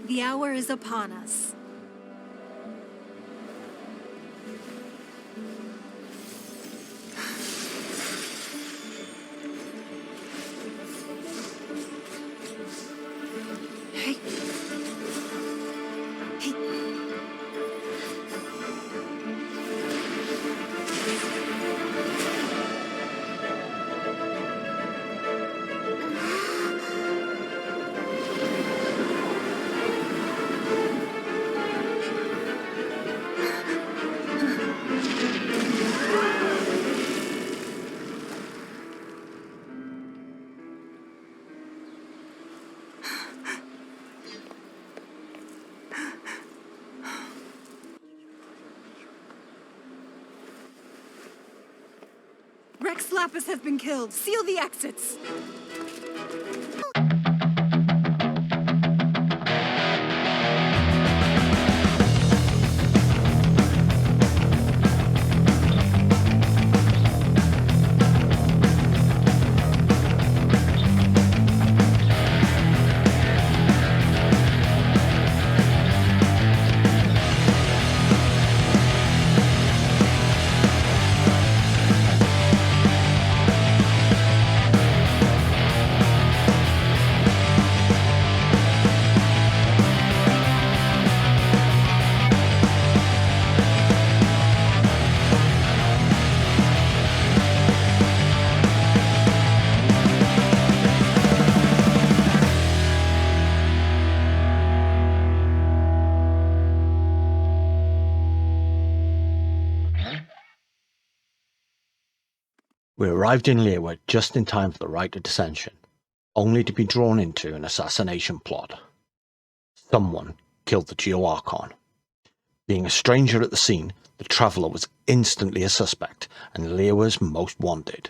The hour is upon us. Rex Lapis has been killed. Seal the exits. We arrived in Liyue just in time for the Rite of Descension, only to be drawn into an assassination plot. Someone killed the Geo-Archon. Being a stranger at the scene, the Traveller was instantly a suspect and Liyue's most wanted.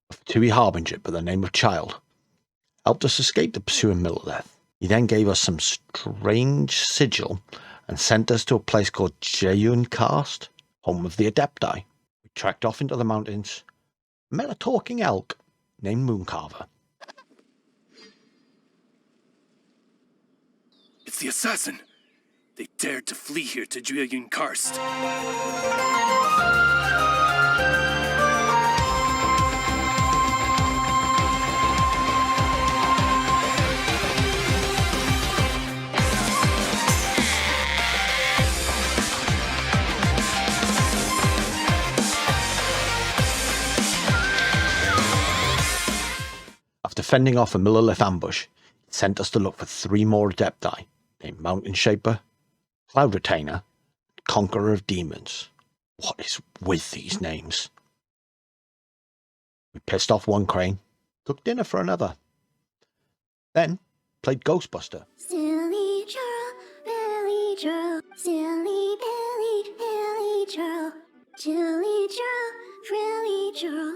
A Fatui Harbinger by the name of Child helped us escape the pursuing Millelith. He then gave us some strange sigil and sent us to a place called Jeyun Karst, home of the Adepti. We trekked off into the mountains, met a talking elk named Mooncarver. It's the assassin! They dared to flee here to Jeyun Karst. After fending off a Millelith ambush, it sent us to look for 3 more Adepti, named Mountain Shaper, Cloud Retainer, and Conqueror of Demons. What is with these names? We pissed off one crane, cooked dinner for another. Then played Ghostbuster. Silly girl, Billy Joe, silly Billy, Billy Joe, Julie Joe, Frilly Joe.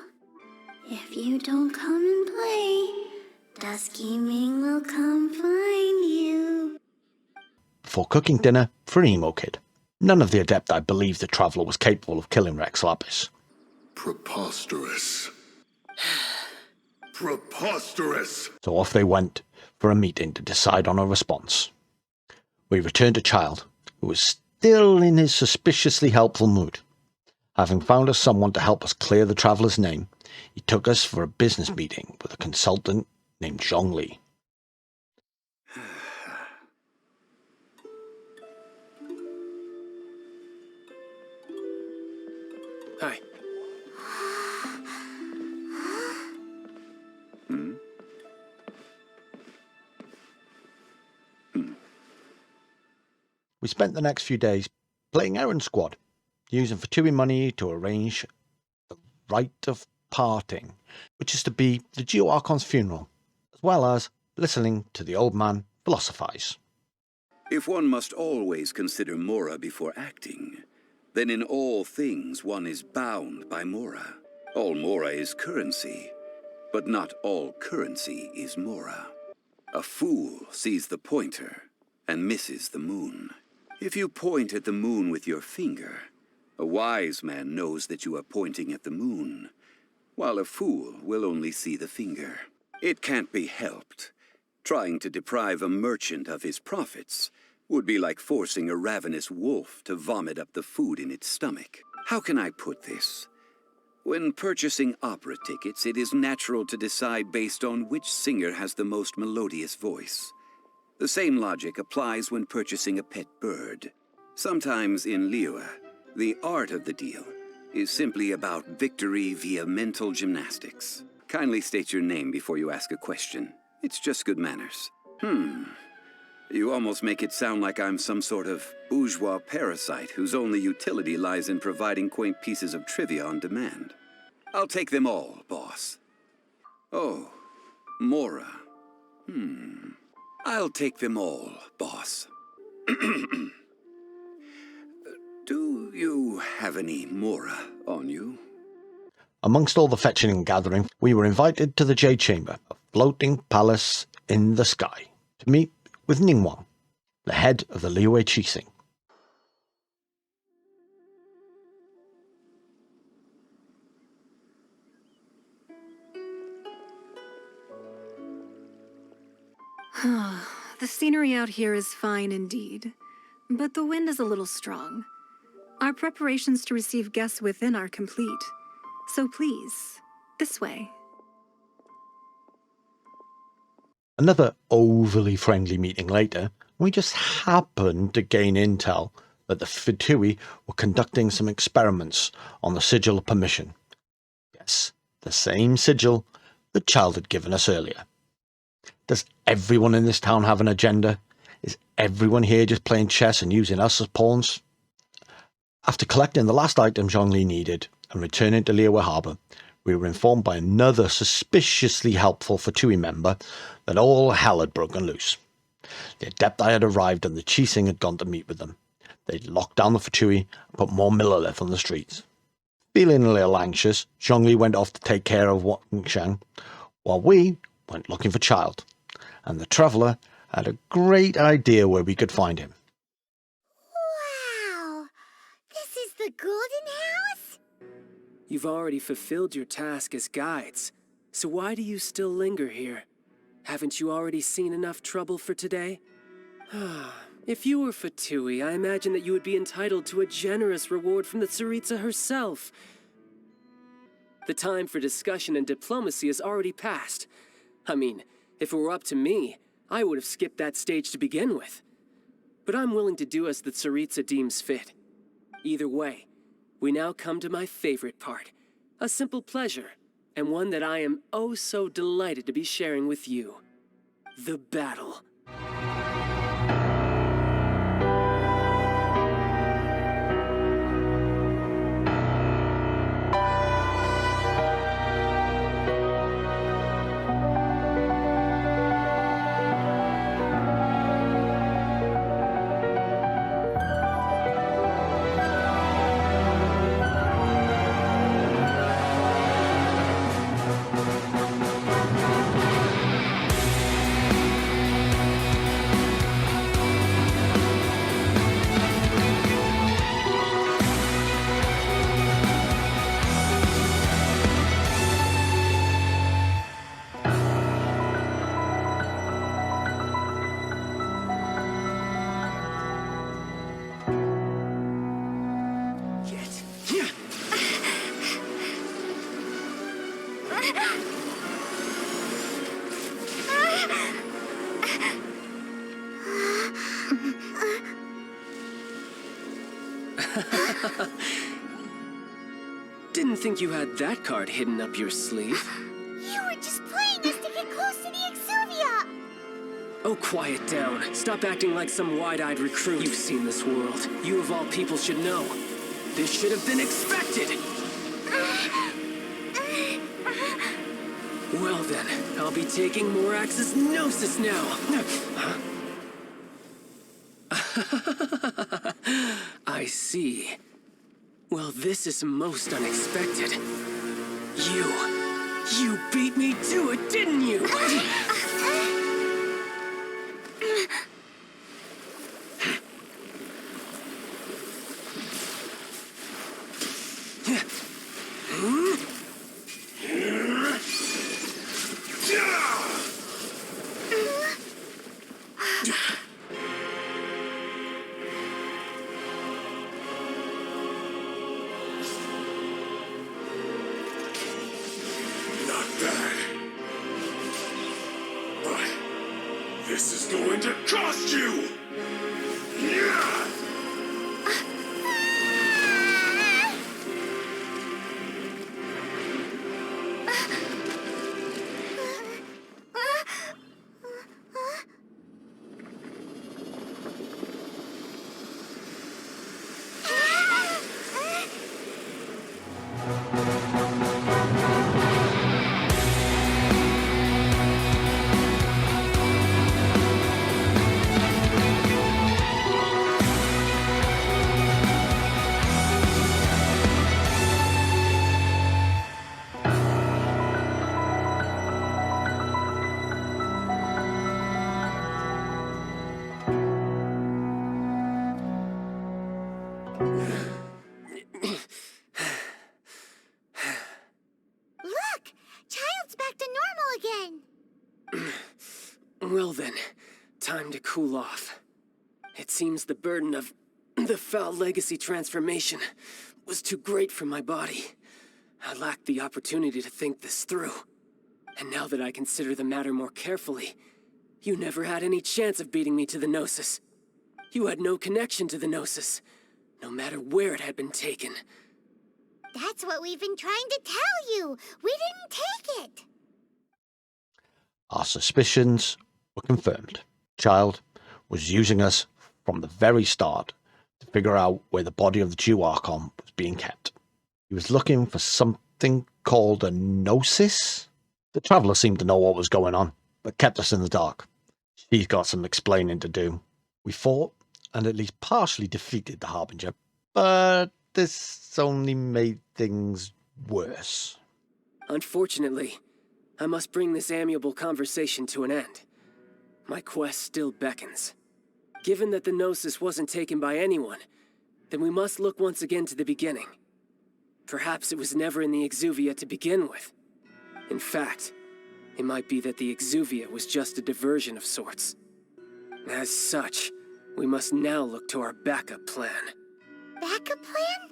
If you don't come and play, Dusky Ming will come find you. Before cooking dinner for an emo kid. None of the Adepti believed the Traveller was capable of killing Rex Lapis. Preposterous. Preposterous! So off they went for a meeting to decide on a response. We returned to Child, who was still in his suspiciously helpful mood. Having found us someone to help us clear the Traveller's name, he took us for a business meeting with a consultant named Zhongli. Hi. We spent the next few days playing Errand Squad, using Fatui money to arrange the rite of parting, which is to be the Geo-Archon's funeral, as well as listening to the old man philosophize. If one must always consider Mora before acting, then in all things one is bound by Mora. All Mora is currency, but not all currency is Mora. A fool sees the pointer and misses the moon. If you point at the moon with your finger, a wise man knows that you are pointing at the moon. while a fool will only see the finger. It can't be helped. Trying to deprive a merchant of his profits would be like forcing a ravenous wolf to vomit up the food in its stomach. How can I put this? When purchasing opera tickets, it is natural to decide based on which singer has the most melodious voice. The same logic applies when purchasing a pet bird. Sometimes in Liyue, the art of the deal is simply about victory via mental gymnastics. Kindly state your name before you ask a question. It's just good manners. You almost make it sound like I'm some sort of bourgeois parasite whose only utility lies in providing quaint pieces of trivia on demand. I'll take them all, boss. Oh, Mora. I'll take them all, boss. Do you have any Mora on you? Amongst all the fetching and gathering, we were invited to the Jade Chamber, a floating palace in the sky, to meet with Ningguang, the head of the Liyue Qixing. The scenery out here is fine indeed, but the wind is a little strong. Our preparations to receive guests within are complete, so please, this way. Another overly friendly meeting later, we just happened to gain intel that the Fatui were conducting some experiments on the sigil of permission. Yes, the same sigil the child had given us earlier. Does everyone in this town have an agenda? Is everyone here just playing chess and using us as pawns? After collecting the last item Zhongli needed and returning to Liyue Harbor, we were informed by another suspiciously helpful Fatui member that all hell had broken loose. The Adepti had arrived and the Qixing had gone to meet with them. They'd locked down the Fatui and put more millilith on the streets. Feeling a little anxious, Zhongli went off to take care of Wangshan, while we went looking for Child, and the traveller had a great idea where we could find him. Wow! This is the Golden House? You've already fulfilled your task as guides, so why do you still linger here? Haven't you already seen enough trouble for today? If you were Fatui, I imagine that you would be entitled to a generous reward from the Tsaritsa herself. The time for discussion and diplomacy has already passed. I mean, if it were up to me, I would have skipped that stage to begin with. But I'm willing to do as the Tsaritsa deems fit. Either way, we now come to my favorite part. A simple pleasure, and one that I am oh so delighted to be sharing with you. The battle. Didn't think you had that card hidden up your sleeve. You were just playing us to get close to the Exuvia! Oh, quiet down. Stop acting like some wide-eyed recruit. You've seen this world. You of all people should know. This should have been expected! Well then, I'll be taking Morax's Gnosis now! I see. Well, this is most unexpected. You beat me to it, didn't you? that. But this is going to cost you! Yeah! Look! Child's back to normal again! Well then, time to cool off. It seems the burden of the foul legacy transformation was too great for my body. I lacked the opportunity to think this through. And now that I consider the matter more carefully, you never had any chance of beating me to the Gnosis. You had no connection to the Gnosis, no matter where it had been taken. That's what we've been trying to tell you! We didn't take it! Our suspicions were confirmed. Child was using us from the very start to figure out where the body of the Duarchon was being kept. He was looking for something called a Gnosis. The Traveler seemed to know what was going on, but kept us in the dark. She's got some explaining to do. We fought and at least partially defeated the Harbinger, but this only made things worse. Unfortunately, I must bring this amiable conversation to an end. My quest still beckons. Given that the Gnosis wasn't taken by anyone, then we must look once again to the beginning. Perhaps it was never in the Exuvia to begin with. In fact, it might be that the Exuvia was just a diversion of sorts. As such, we must now look to our backup plan. Backup plan?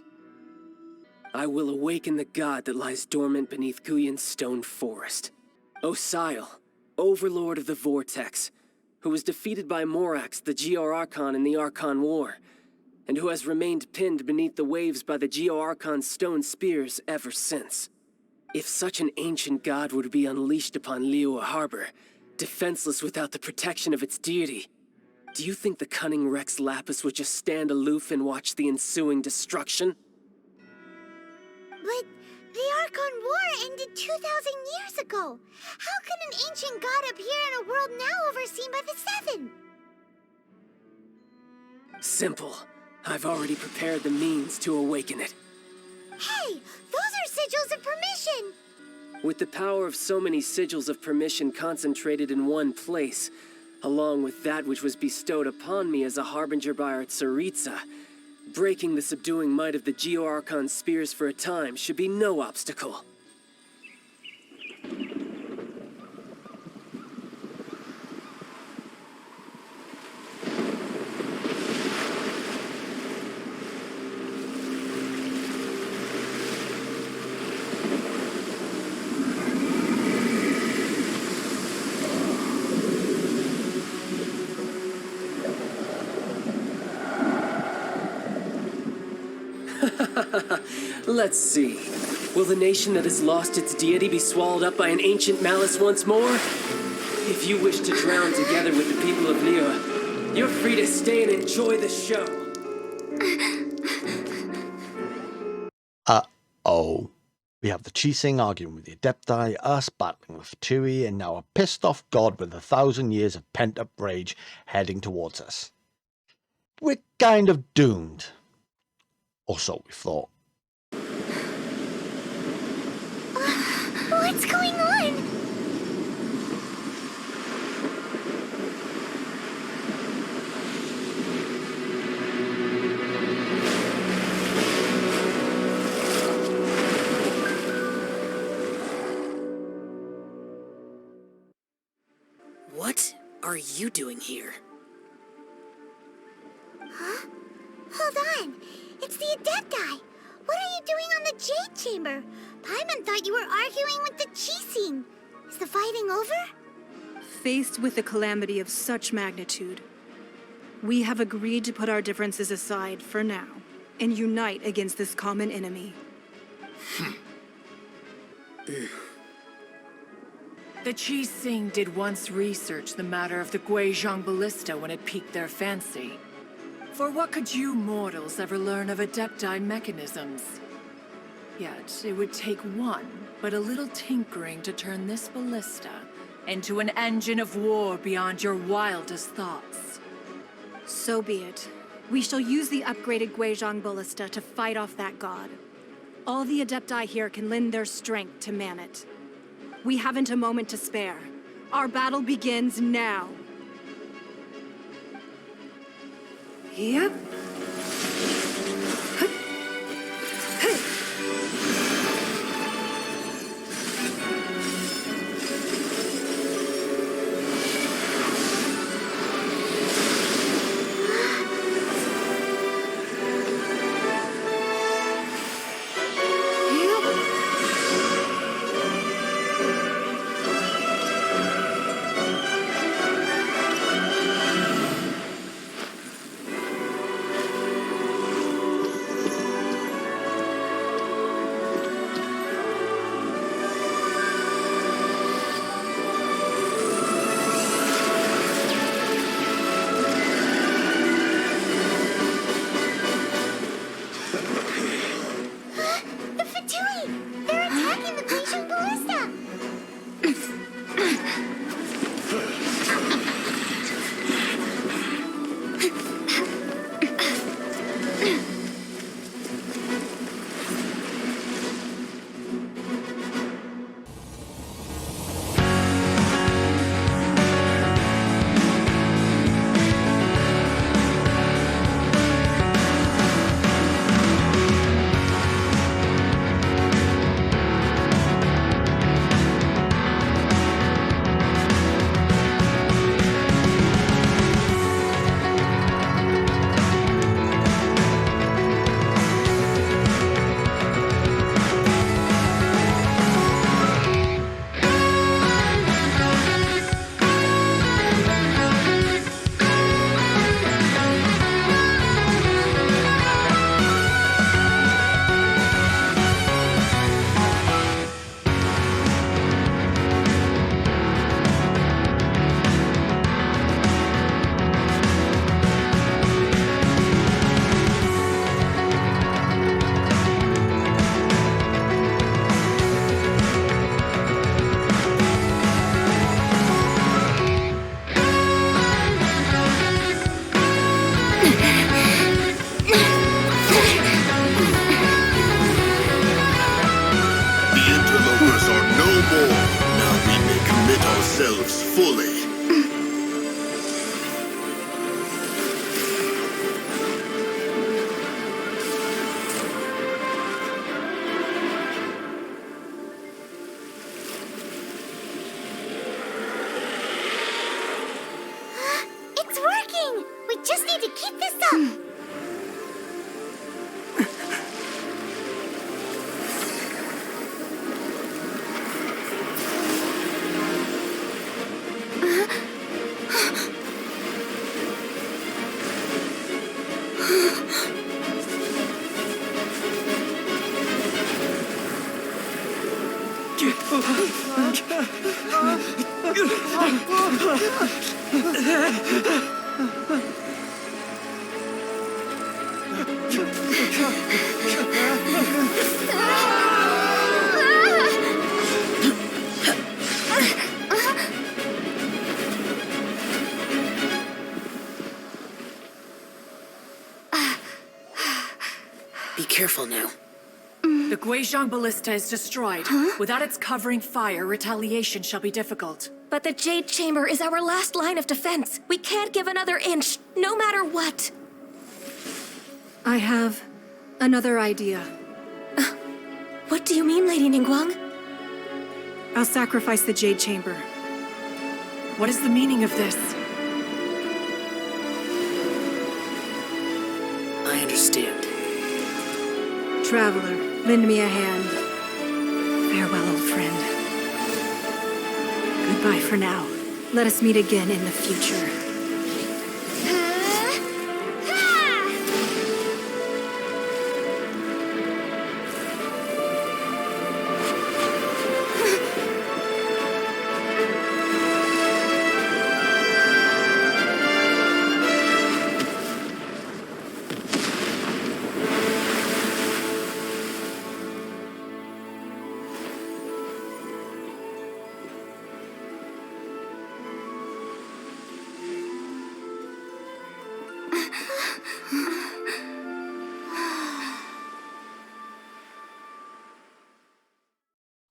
I will awaken the god that lies dormant beneath Guyon's stone forest. Osial, overlord of the Vortex, who was defeated by Morax, the Geo-Archon in the Archon War, and who has remained pinned beneath the waves by the Geo-Archon's stone spears ever since. If such an ancient god were to be unleashed upon Liyue Harbor, defenseless without the protection of its deity, do you think the cunning Rex Lapis would just stand aloof and watch the ensuing destruction? But the Archon War ended 2,000 years ago. How can an ancient god appear in a world now overseen by the Seven? Simple. I've already prepared the means to awaken it. Hey, those are sigils of permission! With the power of so many sigils of permission concentrated in one place, along with that which was bestowed upon me as a harbinger by our Tsaritsa, breaking the subduing might of the Geo-Archon spears for a time should be no obstacle. Let's see. Will the nation that has lost its deity be swallowed up by an ancient malice once more? If you wish to drown together with the people of Liyue, you're free to stay and enjoy the show. Uh-oh. We have the Qixing arguing with the Adepti, us battling with Fatui, and now a pissed-off god with 1,000 years of pent-up rage heading towards us. We're kind of doomed. Or so we thought. What's going on? What are you doing here? Huh? Hold on. It's the Adepti. What are you doing on the Jade Chamber? Paimon thought you were arguing with the Chising. Is the fighting over? Faced with a calamity of such magnitude, we have agreed to put our differences aside for now and unite against this common enemy. The Chising did once research the matter of the Guizhong Ballista when it piqued their fancy. For what could you mortals ever learn of Adepti mechanisms? Yet, it would take one, but a little tinkering to turn this ballista into an engine of war beyond your wildest thoughts. So be it. We shall use the upgraded Guizhong Ballista to fight off that god. All the Adepti here can lend their strength to man it. We haven't a moment to spare. Our battle begins now. Yep. ourselves fully. It's working! We just need to keep this up! Be careful now. The Guizhong Ballista is destroyed. Without its covering fire, retaliation shall be difficult. But the Jade Chamber is our last line of defense. We can't give another inch, no matter what. I have another idea. What do you mean, Lady Ningguang? I'll sacrifice the Jade Chamber. What is the meaning of this? I understand. Traveler, lend me a hand. Farewell, old friend. Goodbye for now. Let us meet again in the future.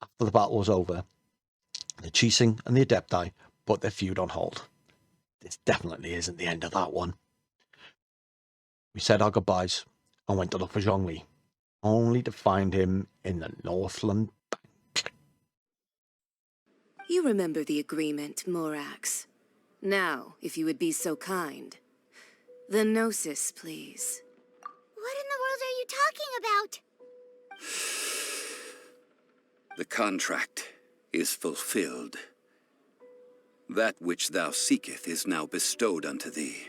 After the battle was over, the Qixing and the Adepti put their feud on hold. This definitely isn't the end of that one. We said our goodbyes and went to look for Zhongli, only to find him in the Northland Bank. You remember the agreement, Morax. Now, if you would be so kind. The Gnosis, please. What in the world are you talking about? The contract is fulfilled. That which thou seeketh is now bestowed unto thee.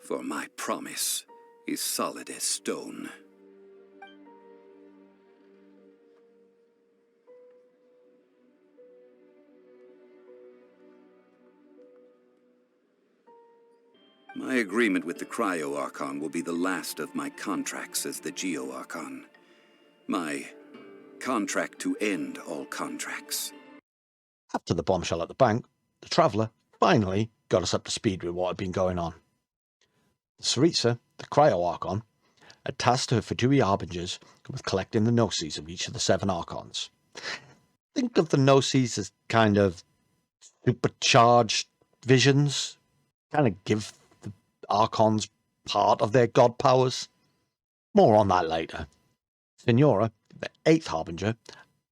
For my promise is solid as stone. My agreement with the Cryo-Archon will be the last of my contracts as the Geo-Archon. My contract to end all contracts. After the bombshell at the bank, the Traveller finally got us up to speed with what had been going on. The Saritsa, the Cryo-Archon, had tasked her Fatui Harbingers with collecting the Gnosis of each of the 7 Archons. Think of the Gnosis as kind of supercharged visions, kind of give the Archons part of their god powers. More on that later. Signora, the 8th Harbinger,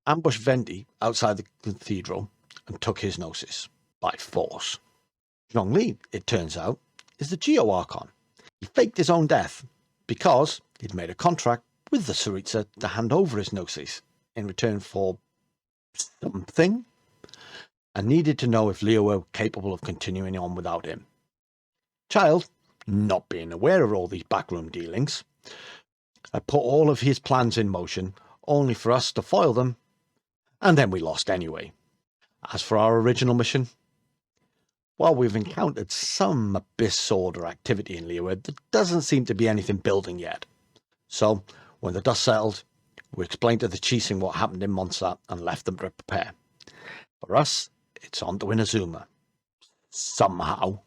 ambushed Venti outside the cathedral and took his Gnosis by force. Zhongli, it turns out, is the Geo-Archon. He faked his own death because he'd made a contract with the Saritsa to hand over his Gnosis in return for something, and needed to know if Liyue were capable of continuing on without him. Child, not being aware of all these backroom dealings, had put all of his plans in motion, only for us to foil them, and then we lost anyway. As for our original mission, while we've encountered some Abyss Order activity in Liyue, there doesn't seem to be anything building yet. So, when the dust settled, we explained to the Qixing what happened in Mondstadt and left them to prepare. For us, it's on to Inazuma. Somehow.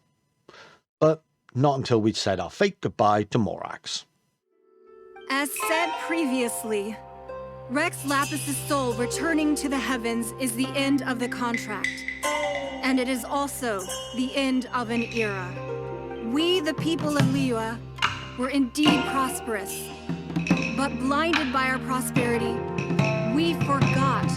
But not until we'd said our fake goodbye to Morax. As said previously, Rex Lapis' soul returning to the heavens is the end of the contract. And it is also the end of an era. We, the people of Liyue, were indeed prosperous. But blinded by our prosperity, we forgot